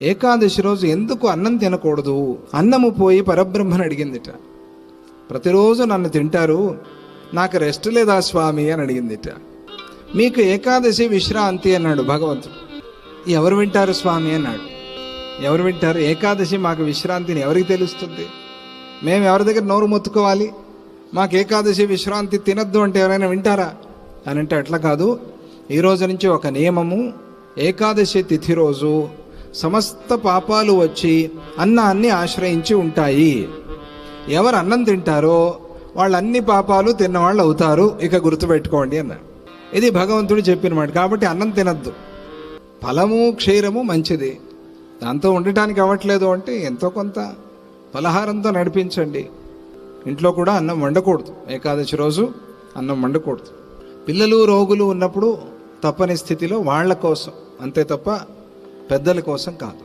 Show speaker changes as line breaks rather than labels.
ఏకాదశి రోజు ఎందుకు అన్నం తినకూడదు? అన్నము పోయి పరబ్రహ్మని అడిగిందిట. ప్రతిరోజు నన్ను తింటారు, నాకు రెస్ట్ లేదా స్వామి అని అడిగిందిట. మీకు ఏకాదశి విశ్రాంతి అన్నాడు భగవంతుడు. ఎవరు వింటారు స్వామి అన్నాడు. ఎవరు వింటారు? ఏకాదశి మాకు విశ్రాంతిని ఎవరికి తెలుస్తుంది? మేము ఎవరి దగ్గర నోరు మొత్తుకోవాలి? మాకు ఏకాదశి విశ్రాంతి తినద్దు అంటే ఎవరైనా వింటారా అని అంటే అట్లా కాదు. ఈ రోజు నుంచి ఒక నియమము, ఏకాదశి తిథి రోజు సమస్త పాపాలు వచ్చి అన్నాన్ని ఆశ్రయించి ఉంటాయి. ఎవరు అన్నం తింటారో వాళ్ళు అన్ని పాపాలు తిన్నవాళ్ళు అవుతారు, ఇక గుర్తుపెట్టుకోండి అన్నారు. ఇది భగవంతుడు చెప్పిన మాట. కాబట్టి అన్నం తినద్దు. ఫలము క్షీరము మంచిది, దాంతో ఉండటానికి అవ్వట్లేదు అంటే ఎంతో కొంత పలహారంతో నడిపించండి. ఇంట్లో కూడా అన్నం వండకూడదు, ఏకాదశి రోజు అన్నం వండకూడదు. పిల్లలు రోగులు ఉన్నప్పుడు తప్పని స్థితిలో వాళ్ళ కోసం అంతే తప్ప పెద్దల కోసం కాదు.